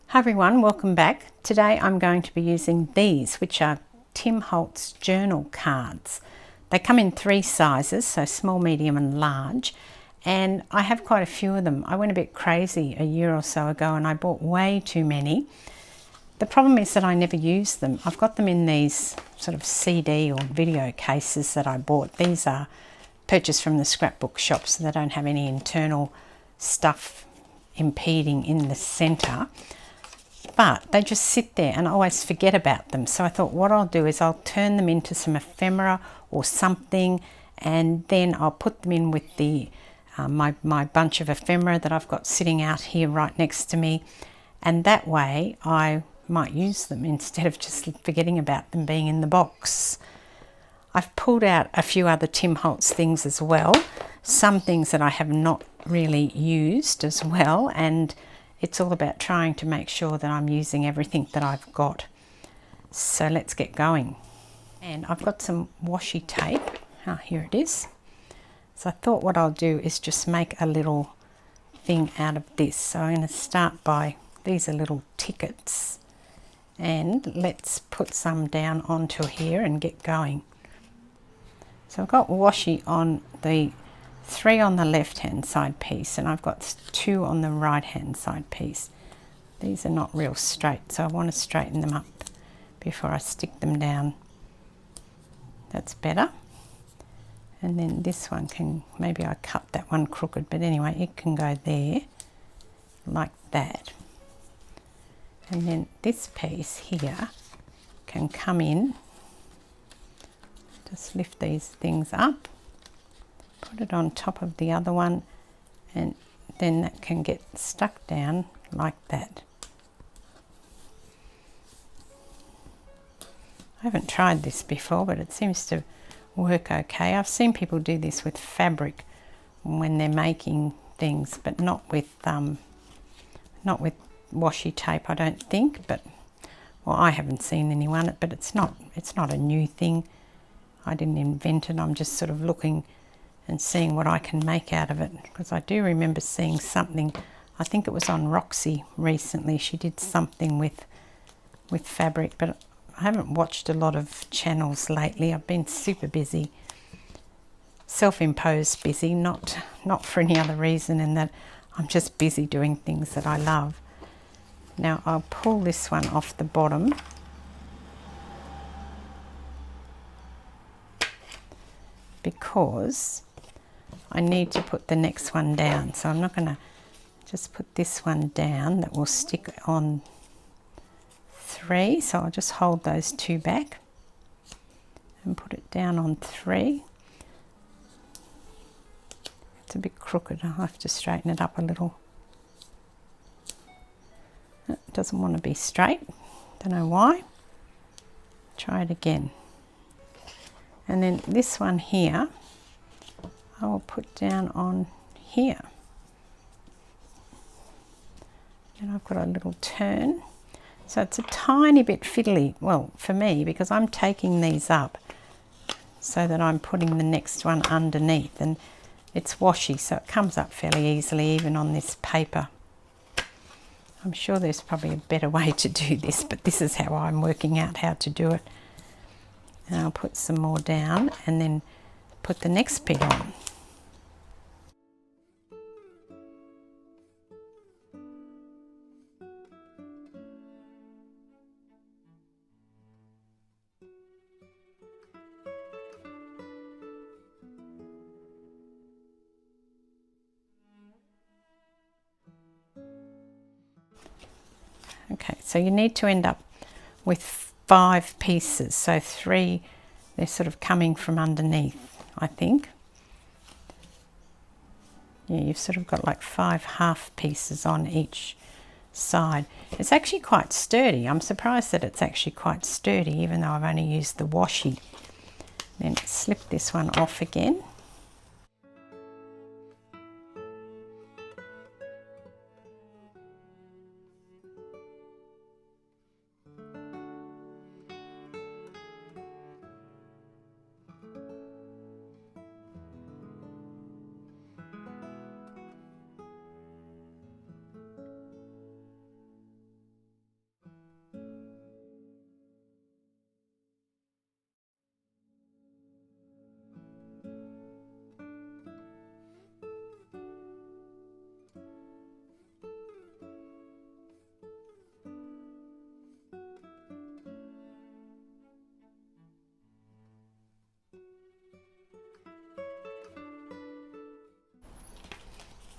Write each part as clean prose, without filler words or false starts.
Hi everyone, welcome back. Today I'm going to be using these, which are Tim Holtz journal cards. They come in 3 sizes, so small, medium and large, and I have quite a few of them. I went a bit crazy a year or so ago and I bought way too many. The problem is that I never use them. I've got them in these sort of CD or video cases that I bought. These are purchased from the scrapbook shop, so they don't have any internal stuff impeding in the centre. But they just sit there and I always forget about them. So I thought what I'll do is I'll turn them into some ephemera or something, and then I'll put them in with the my bunch of ephemera that I've got sitting out here right next to me. And that way I might use them instead of just forgetting about them being in the box. I've pulled out a few other Tim Holtz things as well. Some things that I have not really used as well, and it's all about trying to make sure that I'm using everything that I've got. So let's get going. And I've got some washi tape. Here it is. So I thought what I'll do is just make a little thing out of this. So I'm going to start by, these are little tickets. And let's put some down onto here and get going. So I've got washi on the 3 on the left hand side piece, and I've got 2 on the right hand side piece. These are not real straight, so I want to straighten them up before I stick them down. That's better. And then this one can, maybe I cut that one crooked, but anyway, it can go there like that. And then this piece here can come in. Just lift these things up, put it on top of the other one, and then that can get stuck down like that. I haven't tried this before, but it seems to work okay. I've seen people do this with fabric when they're making things, but not with washi tape, I don't think. But well, I haven't seen anyone, but it's not a new thing. I didn't invent it. I'm just sort of looking and seeing what I can make out of it, because I do remember seeing something, I think it was on Roxy recently, she did something with fabric, but I haven't watched a lot of channels lately. I've been super busy, self-imposed busy, not for any other reason, in that I'm just busy doing things that I love. Now I'll pull this one off the bottom, because I need to put the next one down. So I'm not going to just put this one down, that will stick on 3. So I'll just hold those 2 back and put it down on 3. It's a bit crooked, I'll have to straighten it up a little. It doesn't want to be straight, don't know why. Try it again. And then this one here, I will put down on here. And I've got a little turn. So it's a tiny bit fiddly, well, for me, because I'm taking these up so that I'm putting the next one underneath, and it's washi, so it comes up fairly easily even on this paper. I'm sure there's probably a better way to do this, but this is how I'm working out how to do it. And I'll put some more down and then put the next bit on. Okay, so you need to end up with 5 pieces, so 3, they're sort of coming from underneath, I think. Yeah, you've sort of got like 5 half pieces on each side. It's actually quite sturdy. I'm surprised that it's actually quite sturdy, even though I've only used the washi. Then slip this one off again.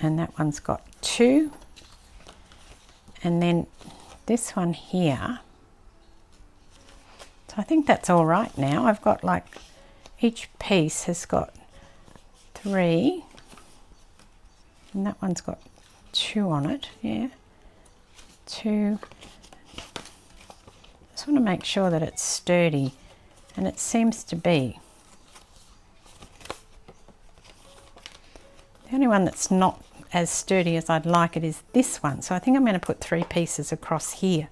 and that one's got 2. And then this one here, so I think that's all right now. I've got like, each piece has got 3, and that one's got 2 on it, yeah, 2. Just want to make sure that it's sturdy, and it seems to be. The only one that's not as sturdy as I'd like it is this one, so I think I'm going to put 3 pieces across here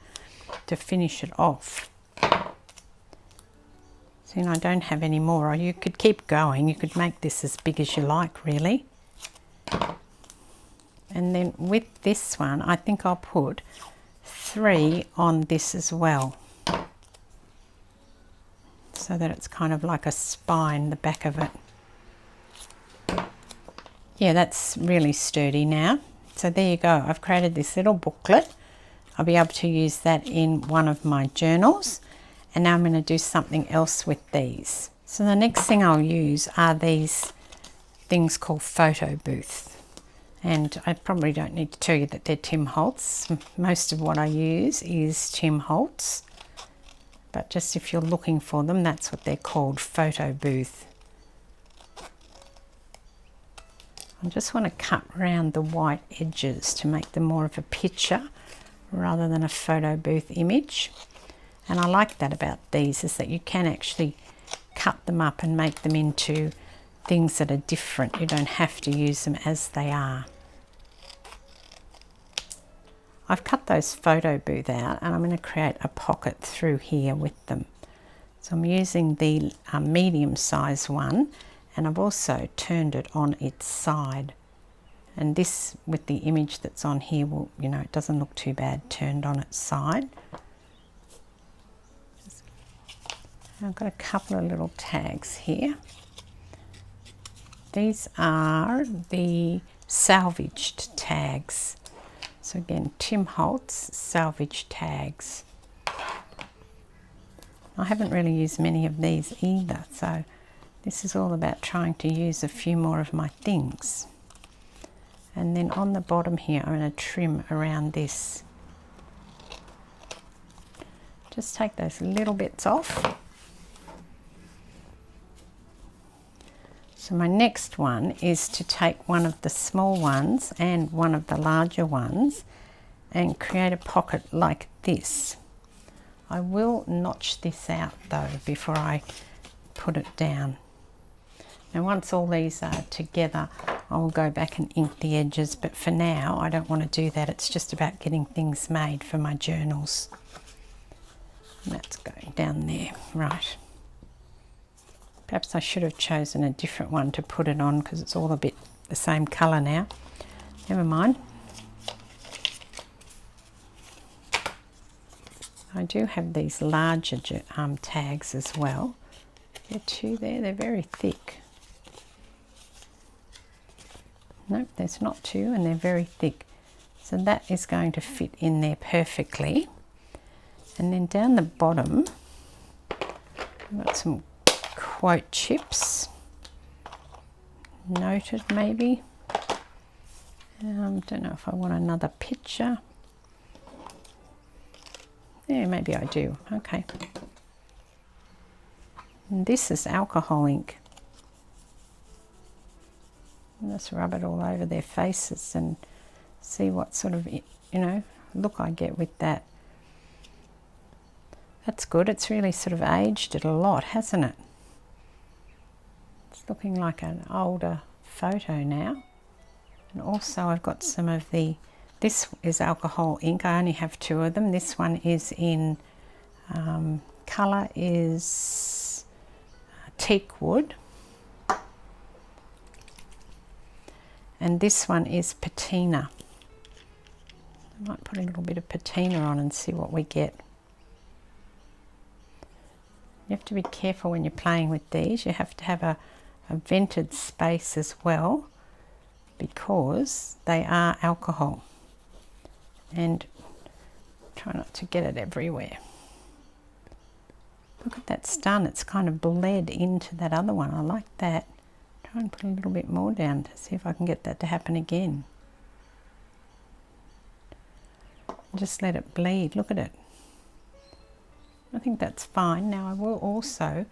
to finish it off. So, you know, I don't have any more. Or you could keep going, you could make this as big as you like, really. And then with this one, I think I'll put 3 on this as well, so that it's kind of like a spine, the back of it. Yeah, that's really sturdy now. So there you go. I've created this little booklet. I'll be able to use that in one of my journals. And now I'm going to do something else with these. So the next thing I'll use are these things called photo booths. And I probably don't need to tell you that they're Tim Holtz. Most of what I use is Tim Holtz. But just if you're looking for them, that's what they're called, photo booth. I just want to cut around the white edges to make them more of a picture rather than a photo booth image. And I like that about these, is that you can actually cut them up and make them into things that are different. You don't have to use them as they are. I've cut those photo booth out, and I'm going to create a pocket through here with them. So I'm using the medium size one, and I've also turned it on its side. And this, with the image that's on here, will, you know, it doesn't look too bad turned on its side. I've got a couple of little tags here. These are the salvaged tags. So again, Tim Holtz salvage tags. I haven't really used many of these either, so this is all about trying to use a few more of my things. And then on the bottom here, I'm going to trim around this. Just take those little bits off. So my next one is to take one of the small ones and one of the larger ones and create a pocket like this. I will notch this out though before I put it down. Now once all these are together, I will go back and ink the edges, but for now I don't want to do that. It's just about getting things made for my journals. And that's going down there, right. Perhaps I should have chosen a different one to put it on because it's all a bit the same colour now. Never mind. I do have these larger tags as well. There are 2 there, they're very thick. Nope, there's not 2 and they're very thick. So that is going to fit in there perfectly. And then down the bottom, I've got some quote chips, noted maybe. Don't know if I want another picture. Yeah, maybe I do. Okay. And this is alcohol ink. And just rub it all over their faces and see what sort of, you know, look I get with that. That's good. It's really sort of aged it a lot, hasn't it? It's looking like an older photo now. And also I've got some of the, this is alcohol ink. I only have 2 of them. This one is in, colour is teak wood. And this one is patina. I might put a little bit of patina on and see what we get. You have to be careful when you're playing with these. You have to have a vented space as well, because they are alcohol. And try not to get it everywhere. Look at that done. It's kind of bled into that other one. I like that. Try and put a little bit more down to see if I can get that to happen again. Just let it bleed. Look at it. I think that's fine. Now I will also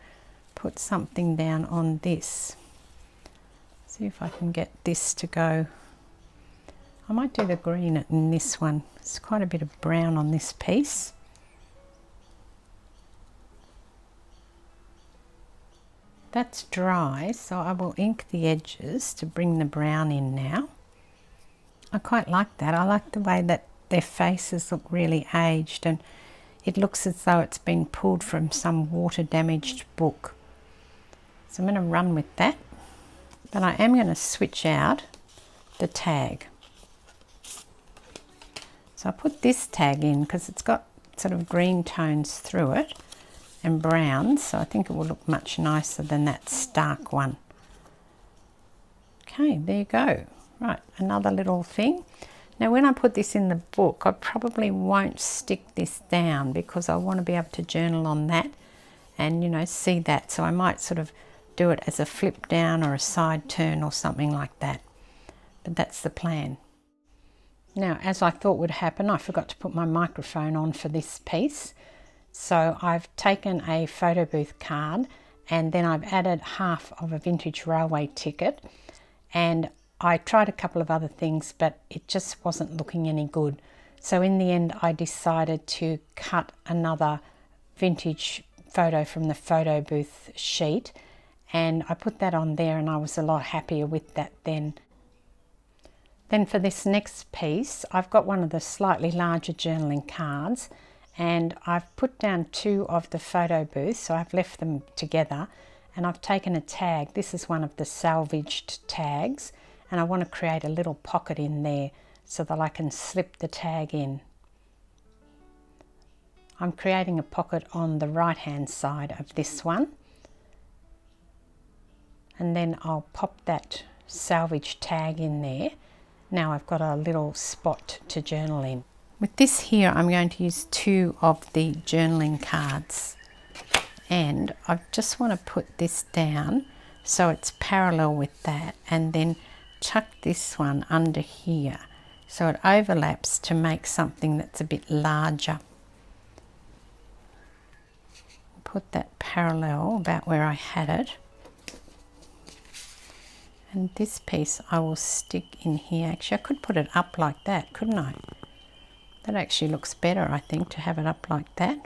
put something down on this. See if I can get this to go. I might do the green in this one. It's quite a bit of brown on this piece. That's dry, so I will ink the edges to bring the brown in now. I quite like that. I like the way that their faces look really aged, and it looks as though it's been pulled from some water damaged book. So I'm going to run with that, but I am going to switch out the tag. So I put this tag in because it's got sort of green tones through it and brown, so I think it will look much nicer than that stark one. Okay, there you go. Right, another little thing. Now when I put this in the book, I probably won't stick this down because I want to be able to journal on that and, you know, see that. So I might sort of do it as a flip down or a side turn or something like that. But that's the plan. Now, as I thought would happen, I forgot to put my microphone on for this piece. So I've taken a photo booth card and then I've added half of a vintage railway ticket, and I tried a couple of other things, but it just wasn't looking any good. So in the end, I decided to cut another vintage photo from the photo booth sheet, and I put that on there, and I was a lot happier with that then. Then for this next piece, I've got one of the slightly larger journaling cards, and I've put down two of the photo booths, so I've left them together, and I've taken a tag. This is one of the salvaged tags, and I want to create a little pocket in there so that I can slip the tag in. I'm creating a pocket on the right hand side of this one, and then I'll pop that salvage tag in there. Now I've got a little spot to journal in. With this here, I'm going to use two of the journaling cards, and I just want to put this down so it's parallel with that, and then tuck this one under here so it overlaps to make something that's a bit larger. Put that parallel about where I had it, and this piece I will stick in here. Actually, I could put it up like that, couldn't I? That actually looks better, I think, to have it up like that.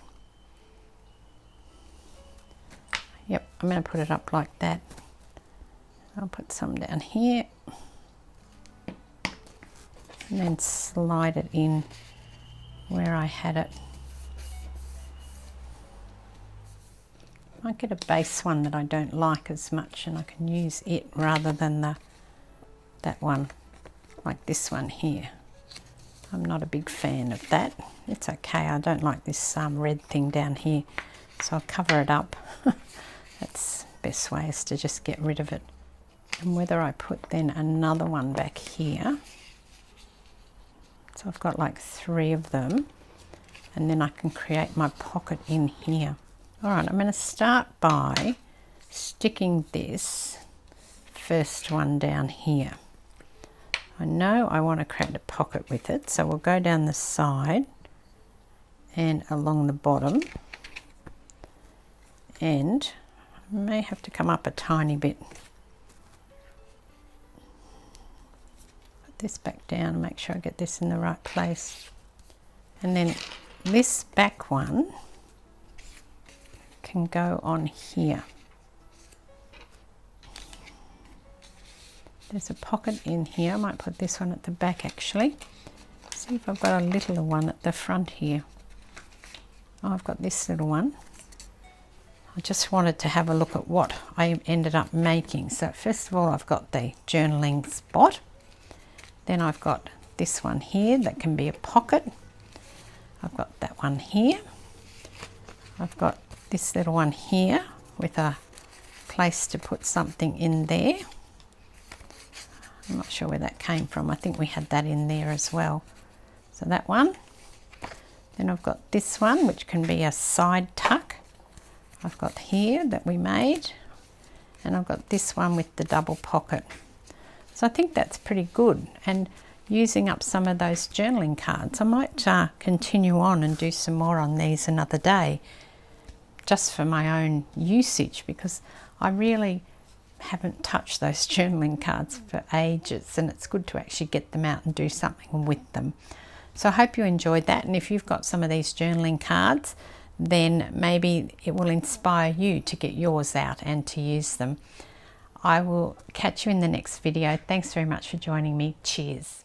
Yep, I'm going to put it up like that. I'll put some down here and then slide it in where I had it. I might get a base one that I don't like as much, and I can use it rather than that one, like this one here. I'm not a big fan of that. It's okay, I don't like this red thing down here, so I'll cover it up. That's the best way, is to just get rid of it. And whether I put then another one back here, so I've got like 3 of them, and then I can create my pocket in here. All right, I'm going to start by sticking this first one down here. I know I want to create a pocket with it, so we'll go down the side and along the bottom, and I may have to come up a tiny bit. Put this back down and make sure I get this in the right place. And then this back one can go on here. There's a pocket in here. I might put this one at the back actually. See if I've got a littler one at the front here. Oh, I've got this little one. I just wanted to have a look at what I ended up making. So first of all, I've got the journaling spot. Then I've got this one here that can be a pocket. I've got that one here. I've got this little one here with a place to put something in there. I'm not sure where that came from. I think we had that in there as well. So that one. Then I've got this one, which can be a side tuck. I've got here that we made. And I've got this one with the double pocket. So I think that's pretty good. And using up some of those journaling cards. I might continue on and do some more on these another day, just for my own usage, because I really haven't touched those journaling cards for ages, and it's good to actually get them out and do something with them. So I hope you enjoyed that, and if you've got some of these journaling cards, then maybe it will inspire you to get yours out and to use them. I will catch you in the next video. Thanks very much for joining me. Cheers.